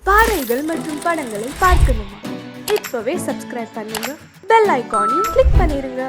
பாடல்கள் மற்றும் படங்களை பார்க்கணுமா? இப்பவே சப்ஸ்கிரைப் பண்ணுங்க, பெல் ஐகானையும் கிளிக் பண்ணிருங்க.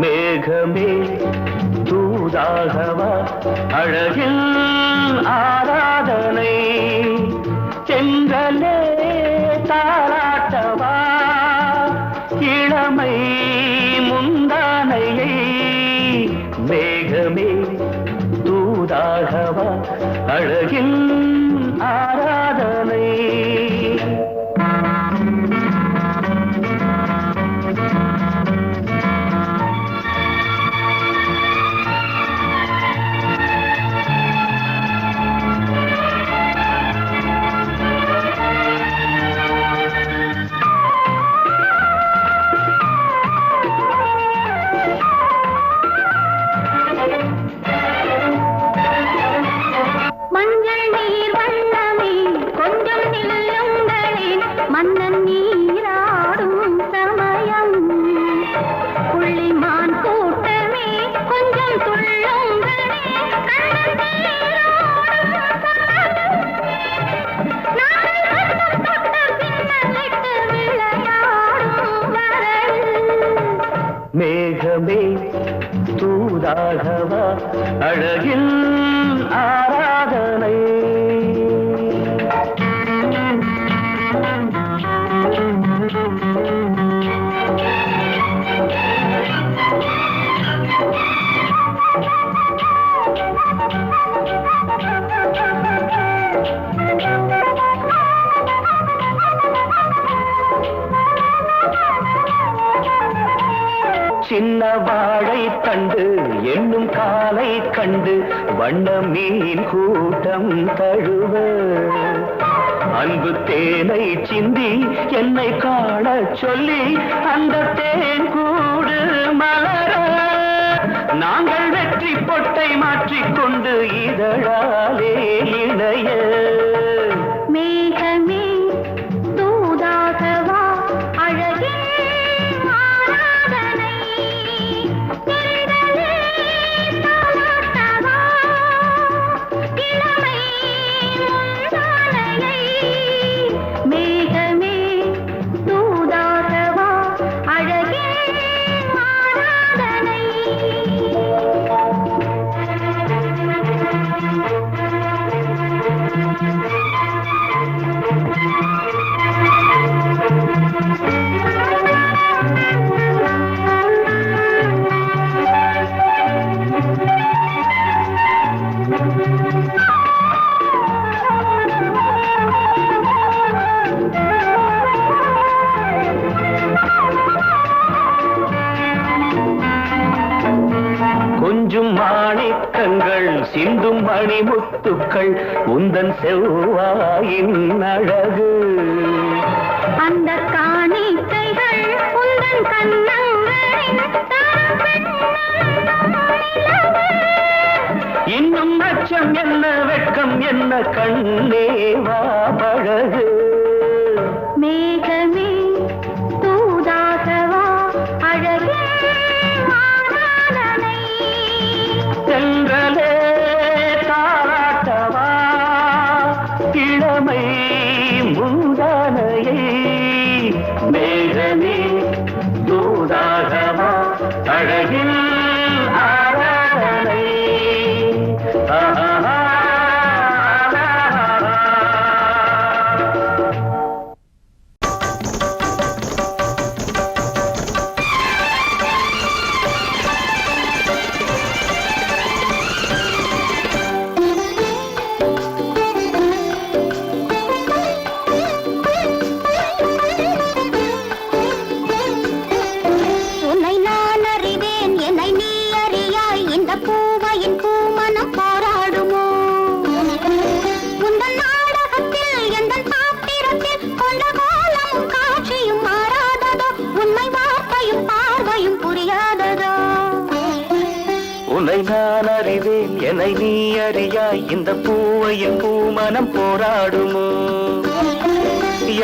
மேகமே தூதாகவா அழகில் ஆராதனை, செங்கலே தாராட்டவா இளமை முந்தானையை. மேகமே தூதாகவா அழகில் ஆராதனை. மன்னன் நீராடும் சமயம், புள்ளிமான் கூட்டமே கொஞ்சம் துள்ளுங்களே, கண்ணன் நீராடும் பின்னலிட்டு விளையாடும் வரல். மேகமே தூதாகவா அழகில் ஆராதனை. சின்ன வாழை தண்டு என்னும் காலை கண்டு வண்ண மீன் கூட்டம் தழுவ, அன்பு தேனை சிந்தி என்னை காண சொல்லி அந்த தேன் கூடு மலர, நாங்கள் வெற்றி பொட்டை மாற்றிக்கொண்டு இதழாலே இணைய. மேகமே தூதாகவா அழகே ஆராதனை, செங்கலே தாலாட்டவா இளமை முந்தானையை. மேகமே தூதாகவா அழகே ஆராதனை. கொஞ்சும் மாணிக்கங்கள் சிந்தும் மணிமுத்துக்கள் உந்தன் செவ்வாயின் அழகு, அந்த காணிக்கைகள் உந்தன் கண்ணங்களின் இன்னும் அச்சம் என்ன வெட்கம் என்ன கண்ணேவா பழகு. மேகமே தூதாகவா அழகே ஆராதனை, செங்கலே தாராட்டவா இளமை முந்தானையை. மேகமே தூதாகவா அழகில் ஆராதனை. அறிவேன் என்னை நீ அறியாய் இந்த பூவையின் பூமனம் போராடுமோ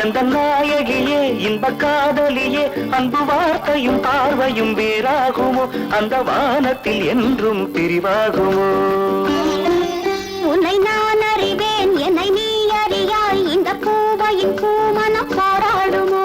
எந்த நாயகியே இன்ப காதலியே அன்பு வார்த்தையும் பார்வையும் வேறாகுமோ அந்த வானத்தில் என்றும் பிரிவாகுமோ உன்னை நான் அறிவேன் என்னை நீ அறியாய் இந்த பூவையின் பூமனம் போராடுமோ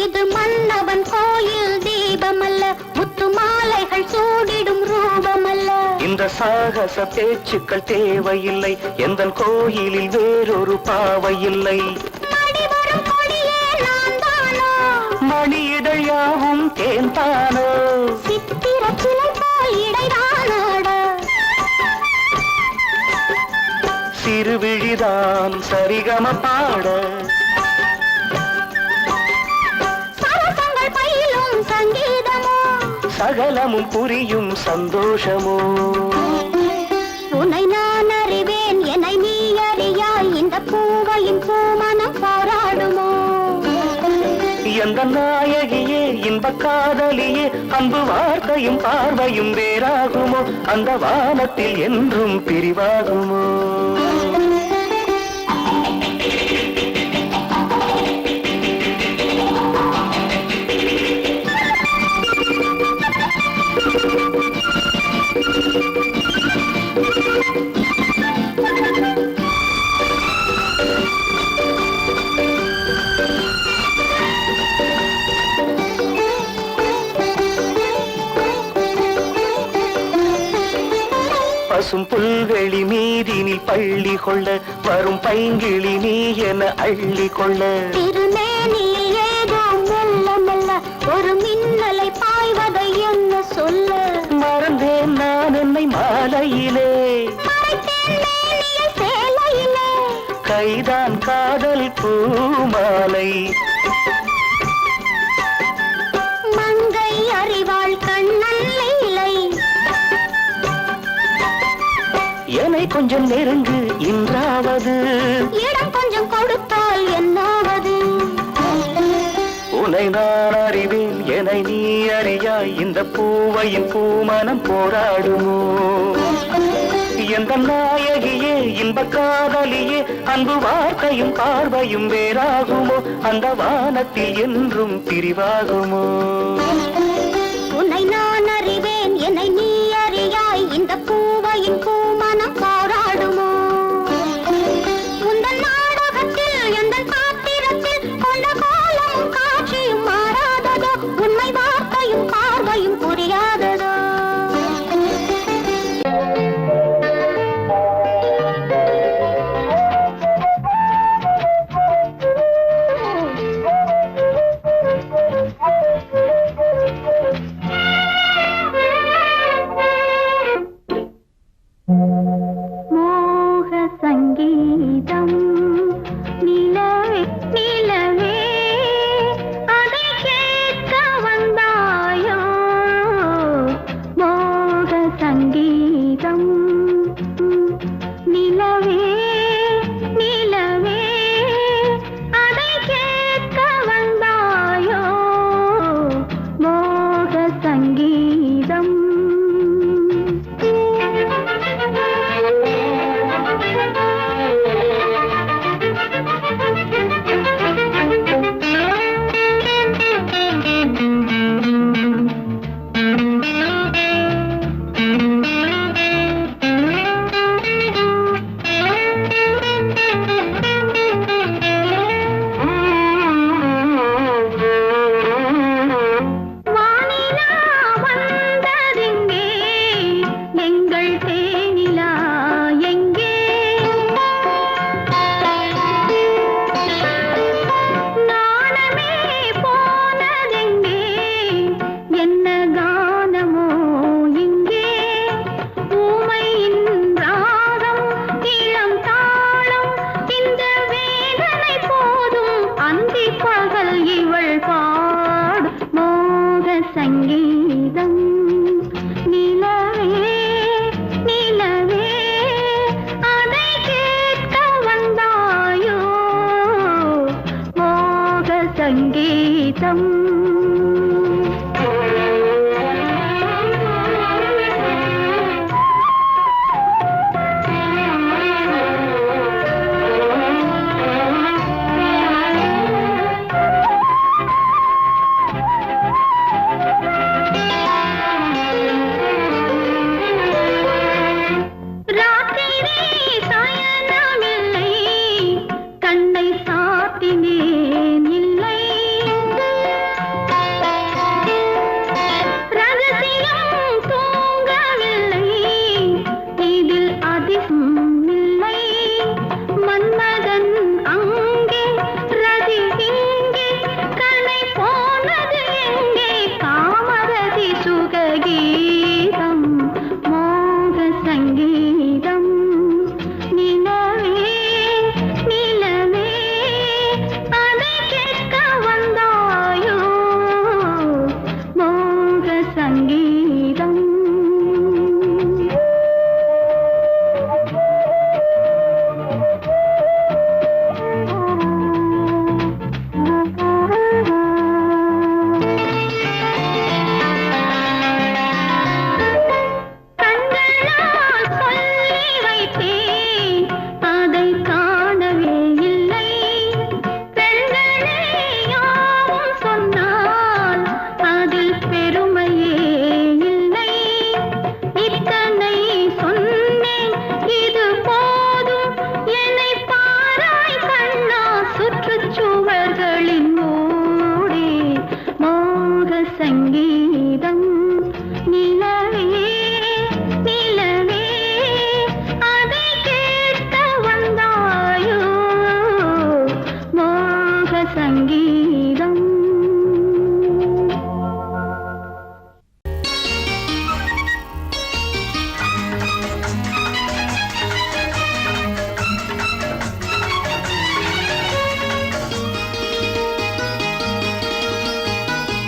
இது மன்னவன் கோயில் தீபமல்ல முத்து மாலைகள் சூடிடும் ரூபமல்ல இந்த சாகச பேச்சுக்கள் தேவையில்லை எந்த கோயிலில் வேறொரு பாவையில்லை மடிவரும் கொடியே நான் தானோ மணியிடள் யாவும் தேன்தானோ சித்திர சிலை போல் இடைதானாட சிறுவிழிதான் சரிகம பாட சரசங்கள் பயிலும் சங்கீதமோ சகலமும் புரியும் சந்தோஷமோ உன்னை நான் அறிவேன் என்னை நீ அறியாய் இந்த பூவையின் பூமனம் போராடுமோ எந்த நாயகியே இன்ப காதலியே அன்பு வார்த்தையும் பார்வையும் வேறாகுமோ அந்த வானத்தில் என்றும் பிரிவாகுமோ பசும் புல்வெளி மீதினில் பள்ளி கொள்ள வரும் பைங்கிளி நீ என அள்ளி கொள்ள திருமேனியில் ஏதோ மெல்ல மெல்ல ஒரு மின்னலை பாய்வதை என்ன சொல்ல மறந்தேன் நான் என்னை மாலையிலே மறைத்தேன் மேனியை சேலையிலே கைதான் காதல் பூமாலை மங்கை அறிவாள் கண்ணல்லை என்னை கொஞ்சம் நெருங்கு இன்றாவது இடம் கொஞ்சம் கொடுத்தால் என்னாவது உன்னை நான் அறிவேன் என்னை நீ அறியாய் இந்த பூவையின் பூமனம் போராடுமோ எந்த நாயகியே இன்ப காதலியே அன்பு வார்த்தையும் பார்வையும் வேறாகுமோ அந்த வானத்தில் என்றும் பிரிவாகுமோ உன்னை நான் அறிவேன் என்னை நீ அறியாய் இந்த பூவையின் பூமனம் போராடுமோ உந்தன் நாடகத்தில் எந்த பாத்திரத்தில் கொண்ட காலமும் காட்சியும் மாறாததோ உண்மை வார்த்தையும் பார்வையும் புரியாததோ மோக சங்கீதம் நிலவே நிலவே அதை கேட்க வந்தாயோ மோக சங்கீதம் நிலவே நிலவே அதை கேட்க வந்தாயோ மோக சங்கீதம் சங்கீதம் நிலவே நிலவே அதை கேட்க வந்தாயோ மோக சங்கீதம்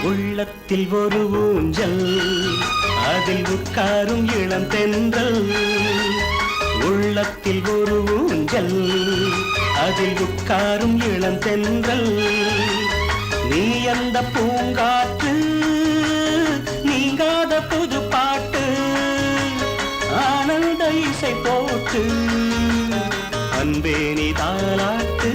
உள்ளத்தில் ஒரு ஊஞ்சல் அதில் உட்காரும் இளம் தென்றல் உள்ளத்தில் ஒரு ஊஞ்சல் அதில் உட்காரும் இளம் தென்றல் நீ அந்த பூங்காற்று நீங்காத புது பாட்டு ஆனந்த இசை போட்டு அன்பே நீ தாலாட்டு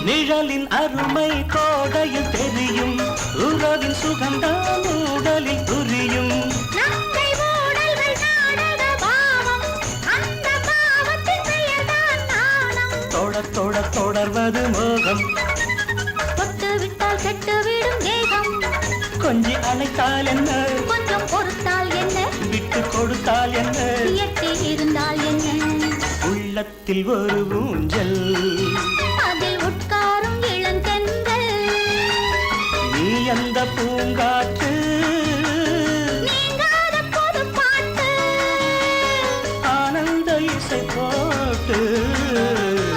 நிழலின் அருமை கோடையில் தெரியும் உறவின் சுகந்தான் உடலில் புரியும் தொட தொட தொடர்வது மோகம் தொட்டு விட்டால் கெட்டுவிடும் தேகம் கொஞ்சி அழைத்தால் என்ன கொஞ்சம் பொறுத்தால் என்ன விட்டு கொடுத்தால் என்ன எட்டி இருந்தால் என்ன உள்ளத்தில் ஒரு ஊஞ்சல் அதில் உட்காரும் இளந்தென்றல் நீ அந்த பூங்காற்று நீங்காத புது பாட்டு ஆனந்த இசை போட்டு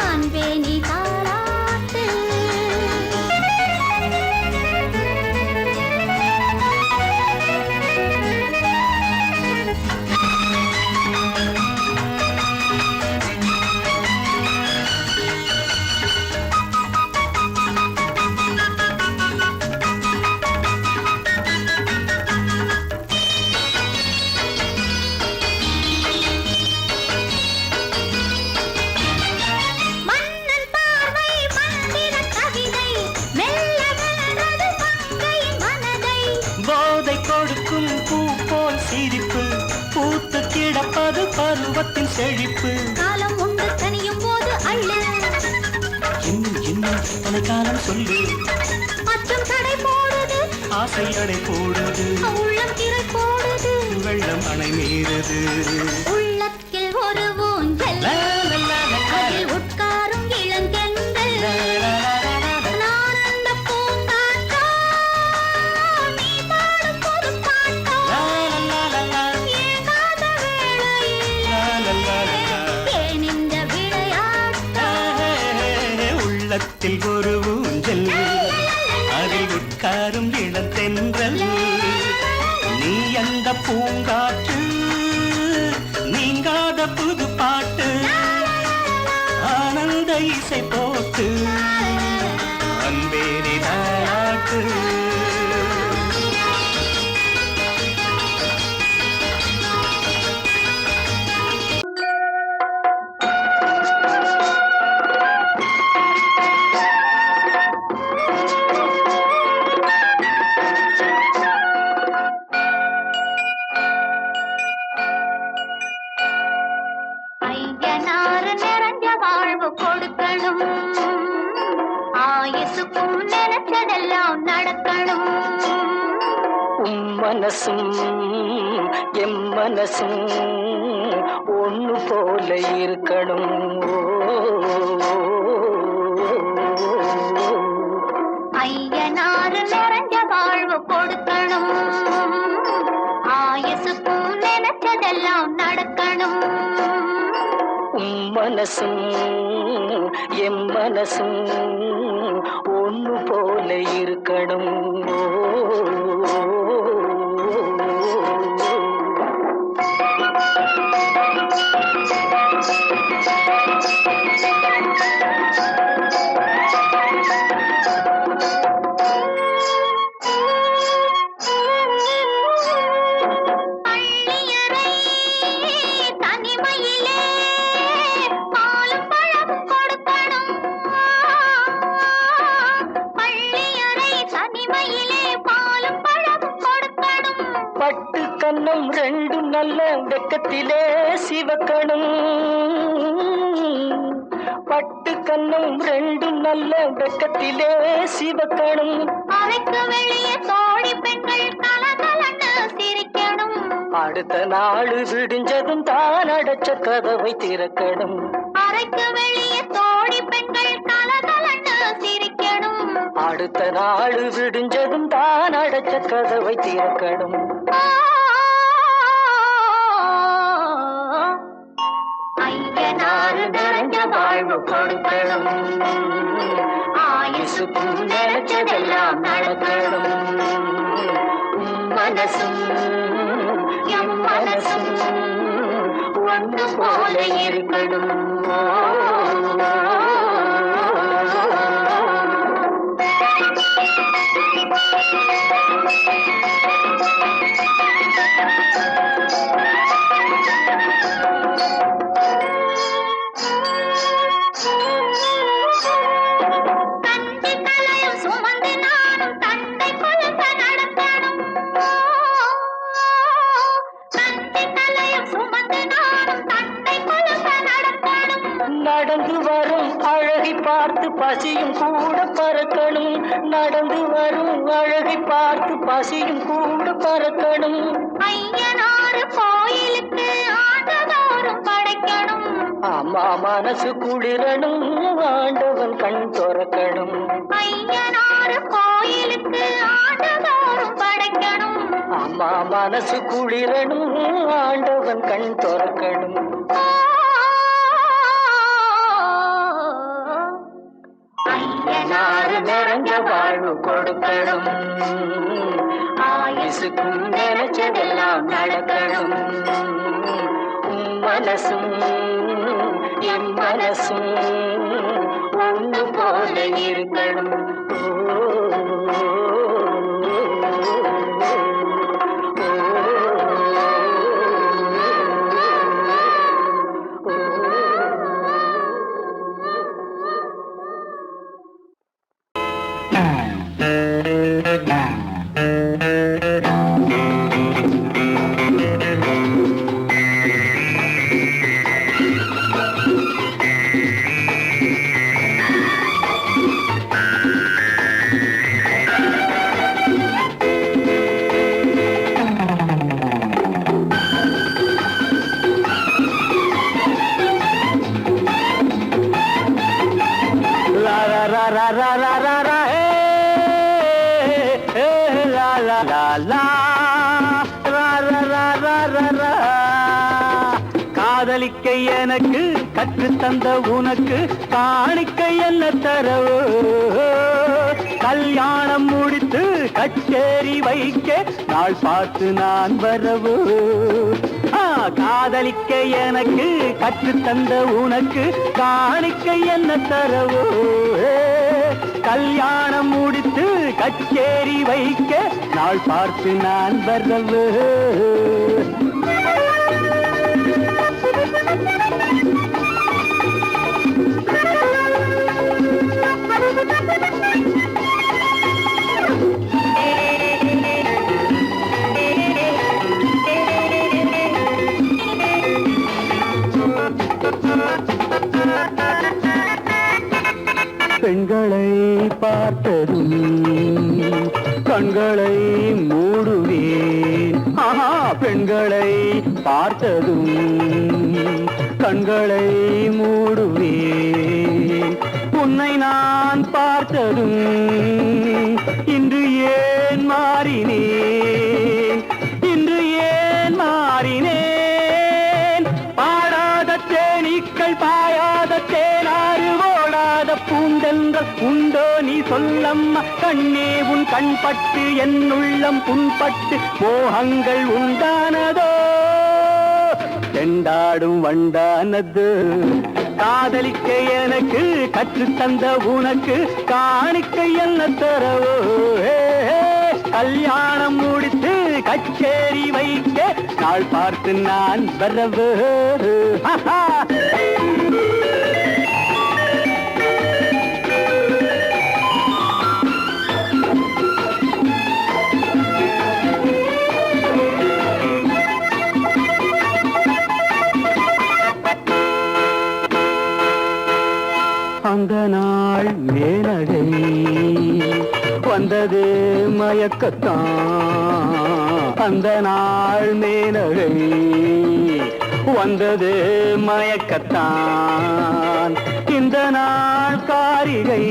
அன்பே நீ தாலாட்டு பருவத்தின் செழிப்பு காலம் உண்டு கனியும் போது அள்ளு இன்னும் இன்னும் பல காலம் சொல்லு அச்சம் தடை போடுது ஆசை அடை போடுது உள்ளம் திரை போடுது வெள்ளம் அணை மீறுது உள்ளத்தில் ஒரு ஊஞ்சல் அதில் உட்காரும் இளங்கெண்கள் நான் அந்த பூங்காற்றா நீ பாடும் புது பாட்டா ஏகாத வேளையில் ஏன் இந்த விளையாட்டா உள்ளத்தில் ஒரு ஊஞ்சல் அதில் உட்காரும் இளத்தென்றல் நீ அந்த பூங்காற்று நீங்காத புது பாட்டு ஆனந்த இசை போட்டு அன்பேரி தாராட்டு ஐயனாறு நிறைஞ்ச வாழ்வு கொடுக்கணும் ஆயுசுக்கும் நினைச்சதெல்லாம் நடக்கணும் மனசும் எம் மனசும் ஒண்ணு போல இருக்கணும் ஐயனாறு நிறைஞ்ச வாழ்வு கொடுக்கணும் ஆயுசுக்கும் நினைச்சதெல்லாம் நடக்கணும் மனசும் எம் மனசும் ஒண்ணு போல இருக்கணும் பள்ளியறை தனிமையிலே பாலும் பழமும் கொடுக்கணும் பள்ளியறை தனிமையிலே பாலும் பழமும் கொடுக்கணும் பட்டு கண்ணம் ரெண்டும் நல்ல வெக்கத்திலே சிவக்கணும் பட்டு கண்ணம் ரெண்டும் நல்ல வெக்கத்திலே சிவக்கணும் அறைக்கு வெளியே தோழி பெண்கள் கலகலன்னு சிரிக்கணும் அடுத்த நாள் விடிஞ்சதும் தான் அடைச்ச கதவை திறக்கணும் அறைக்கு வெளியே தோழி பெண்கள் கலகலன்னு சிரிக்கணும் அடுத்த நாள் விடிஞ்சதும் தான் அடைச்ச கதவை திறக்கணும் ஐயனாறு நிறைஞ்ச வாழ்வு கொடுக்கணும் ஆயுசுக்கும் நினைச்சதெல்லாம் நடக்கணும் மனசும் எம் மனசும் ஒன்று போல இருக்கணும் தந்தை தலையும் சுமந்து நானும் தந்தை குழந்த நடக்கணும் தந்தை தலையும் சுமந்து நானும் தந்தை குழந்த நடக்கணும் நடந்து வரும் அழகை பார்த்து பசியும் கூட பறக்கணும் நடந்து வரும் அழகை பார்த்து பசியும் கூட பறக்கணும் ஐயனாறு கோயிலுக்கு ஆண்டதோறும் படைக்கணும் அம்மா மனசு குளிரணும் ஆண்டவன் கண் துறக்கணும் ஐயனாறு கோயிலுக்கு ஆண்டதோறும் படைக்கணும் அம்மா மனசு குளிரணும் ஆண்டவன் கண் துறக்கணும் ஐயனாறு நிறைஞ்ச வாழ்வு கொடுக்கணும் ஆயுசுக்கும் நினைச்சதெல்லாம் நடக்கணும் மனசும் என் மனசும் ஒண்ணு போல இருக்கணும் காதலிக்க எனக்கு கற்றுத்தந்த உனக்கு காணிக்கை என்ன தரவோ கல்யாணம் முடித்து கச்சேரி வைக்க நாள் பார்த்து நான் வரவோ காதலிக்க எனக்கு கற்றுத்தந்த உனக்கு காணிக்கை என்ன தரவோ கல்யாணம் முடித்து கச்சேரி வைக்க நாள் பார்த்து நான் வரவோ பெண்களை பார்த்ததும் கண்களை மூடுவேன் பெண்களை பார்த்ததும் கண்களை மூடுவேன் உன்னை நான் பார்த்ததும் இன்று ஏன் மாறினேன் இன்று ஏன் மாறினேன் பாடாத தேனீக்கள் பாயாத தேனாறு ஓடாத பூந்தென்றல் உண்டோ நீ சொல்லம்மா கண்ணே உன் கண்பட்டு என் உள்ளம் புண்பட்டு மோகங்கள் உண்டானதோ செண்டாடும் வண்டானது காதலிக்க எனக்கு கற்றுத்தந்த உனக்கு காணிக்கை என்ன தரவோ கல்யாணம் முடித்து கச்சேரி வைக்க நாள் பார்த்து நான் வரவோ அந்த நாள் மேனகை வந்தது மயக்கத்தான் அந்த நாள் மேனகை வந்தது மயக்கத்தான் இந்த நாள் காரிகை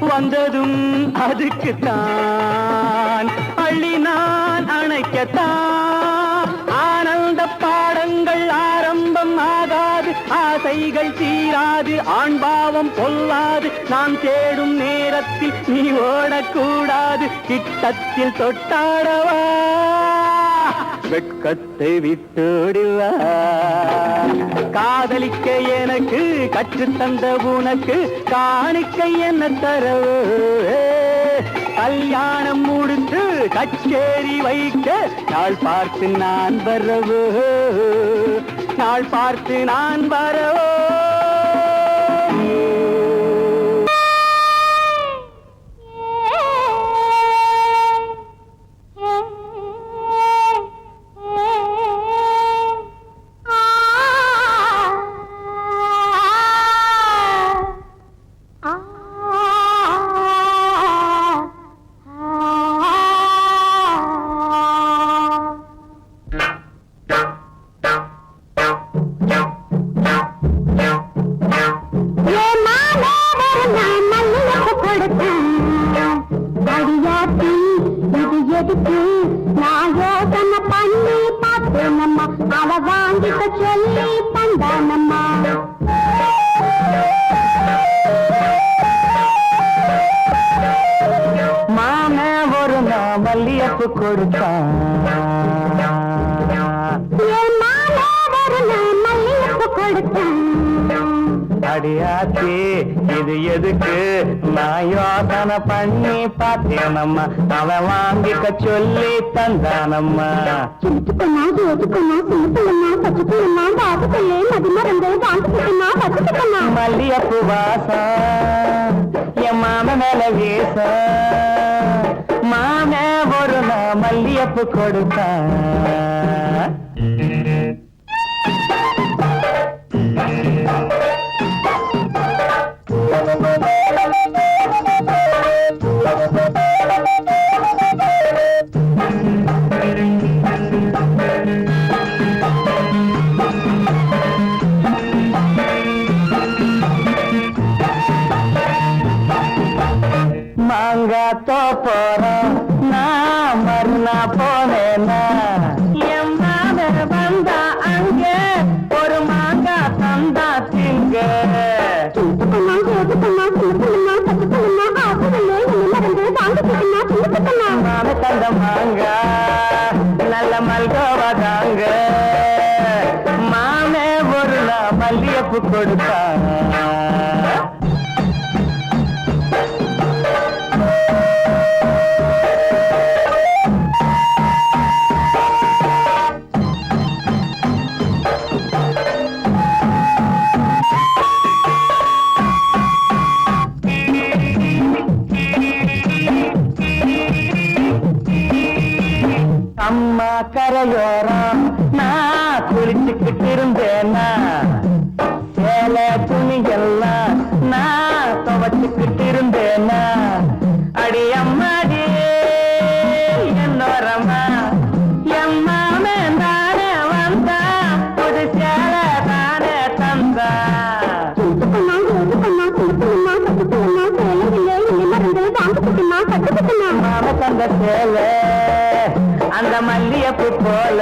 வந்ததும் அதுக்குத்தான் அள்ளி நான் அணைக்கத்தான் ஆனந்த பாடங்கள் ஆரம்பம் ஆகாது ஆசைகள் தீராது ஆண்பாவம் பொல்லாது நான் தேடும் நேரத்தில் நீ ஓடக்கூடாது கிட்டத்தில் தொட்டாடவா வெட்கத்தை விட்டுடுவா காதலிக்க எனக்கு கற்றுத்தந்த உனக்கு காணிக்கை என்ன தரவோ கல்யாணம் முடித்து கச்சேரி வைக்க நாள் பார்த்து நான் வரவோ நாள் பார்த்து நான் வரவோ மல்லியப்பு கொடுத்தா அடியாச்சி இது எதுக்கு நான் யோசனை பண்ணி பார்த்தேனம்மா அவன் வாங்கிக்க சொல்லி தந்தானம்மா மல்லியப்பு வாசம் என் மாம மேல வீச மாம ஒரு நான் மல்லியப்பு கொடுத்தா மாங்காய் தோப்போர கரையோரம் நான் மறுநா போனேனா என் மாத வந்தா அங்க ஒரு மாங்கா தந்தா திங்க மாத தந்த மாங்கா நல்ல மல்கோவா தாங்க மாமே ஒரு நான் மல்லியப்பு கொடுத்தா அம்மா கரையோரம் நான் குளிச்சுக்கிட்டு இருந்தேனா சேலை துணியெல்லாம் நான் துவச்சுக்கிட்டு இருந்தேனா அடி அம்மாடி என்னோரம்மா எம்மாமே தானே வந்தா புது சேலை தானே தந்தா மாம தந்த சேலை அந்த மல்லியப்பு போல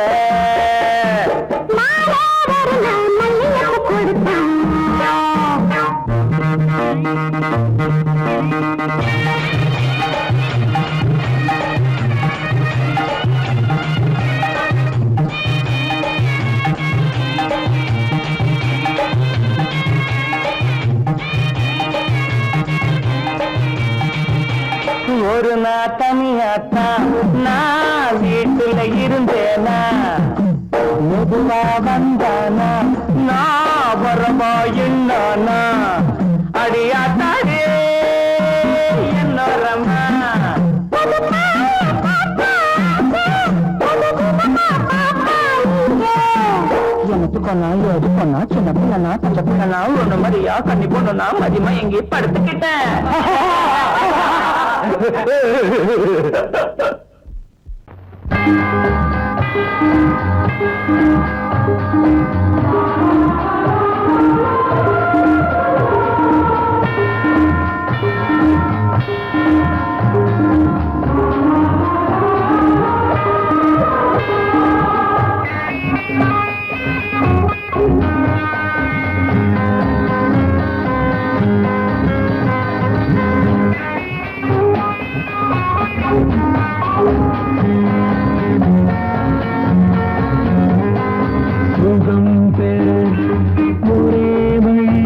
ஒரு நாள் தனியாத்தான் நான் வீட்டுல இருந்தேனா மெதுவா வந்தானா நான் வரவா என்னானா அடியாத்தாடே என்னோரம்மா எனக்கு கொண்டா எது கொண்டா சின்ன பிள்ளனா பச்சை பிள்ளனா ஒண்ணு மாதிரியா கண்ணி பொண்ணுனா மதியமா எங்கே படுத்துக்கிட்டேன் ஒரே வழி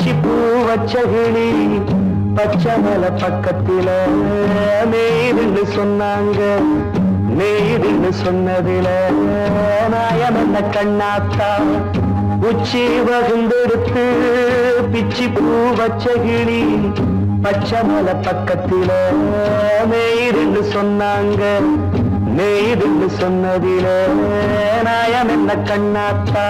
பிச்சி பூ வச்ச கிளி பச்சை மலை பக்கத்தில மேய்துன்னு சொன்னாங்க. மேய்துன்னு சொன்னதில நாயம் என்ன கண்ணாத்தா உச்சி வகுந்தெடுத்து பிச்சி பூ வச்ச கிளி பச்சை மலை பக்கத்தில மேய்துன்னு சொன்னாங்க. மேய்துன்னு சொன்னதில நாயம் என்ன கண்ணாத்தா.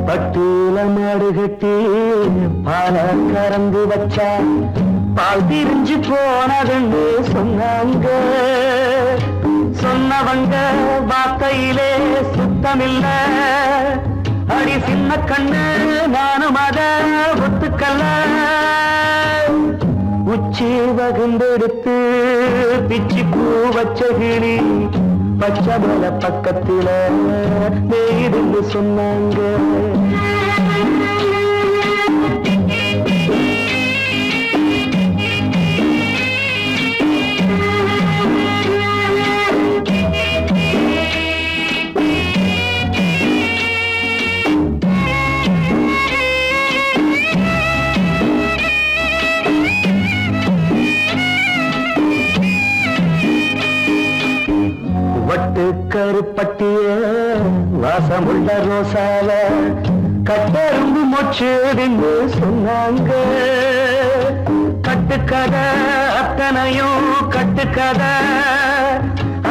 பட்டியல மாடு கட்டி பால கறந்து வச்சா பால் திரிஞ்சு போனதுன்னு சொன்னாங்க. சொன்னவங்க வார்த்தையிலே சுத்தமில்ல. அடி சின்ன கண்ணு நானும் அத ஒத்துக்கல்ல. உச்சி வகுந்தெடுத்து பிச்சி பூ வச்ச கிளி பச்சை மலை பக்கத்தில மேய்துன்னு சொன்னாங்க. வட்டு கருப்பட்டிய வாசமுள்ள ரோசால கட்டரும்பு மொச்சுன்னு சொன்னாங்க. கட்டுக்கதை அத்தனையும் கட்டுக்கதை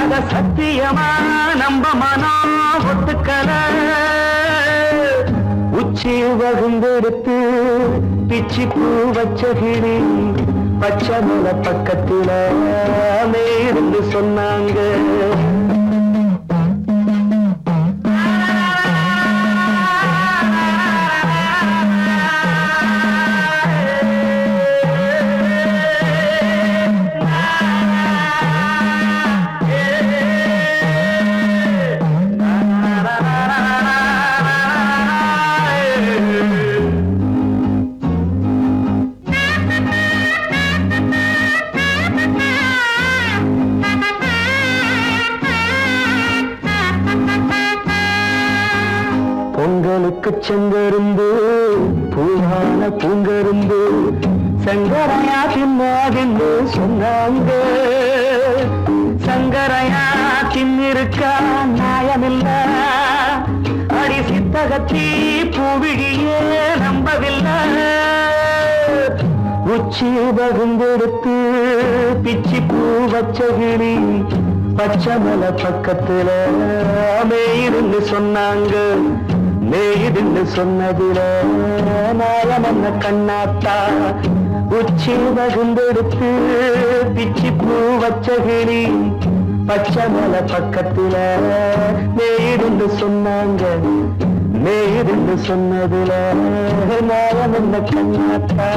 அத சத்தியமா நம்ப மனம் ஒத்துக்கதை. உச்சி வகுந்தெடுத்து பிச்சி பூ வச்ச கிளி பச்சை மலை பக்கத்தில மேய்துன்னு சொன்னாங்க. பொங்கலுக்கு செங்கரும்பு பூவான பூங்கரும்பு சங்கரையா தின்னாதுன்னு சொன்னாங்க. சங்கரையா தின்னிருக்கா நியாயமில்ல. அடி சித்தகத்தி பூவிழியே நம்பவில்லை. உச்சி வகுந்தெடுத்து பிச்சி பூ வச்ச கிளி பச்சை மலை பக்கத்துல மேய்துன்னு சொன்னாங்க. மேய்துன்னு சொன்னதில நாயம் என்ன கண்ணாத்தா உச்சி வகுந்தெடுத்து பிச்சி பூ வச்ச கிளி பச்சை மலை பக்கத்தில மேய்துன்னு சொன்னாங்க. மேய்துன்னு சொன்னதில நாயம் என்ன கண்ணாத்தா.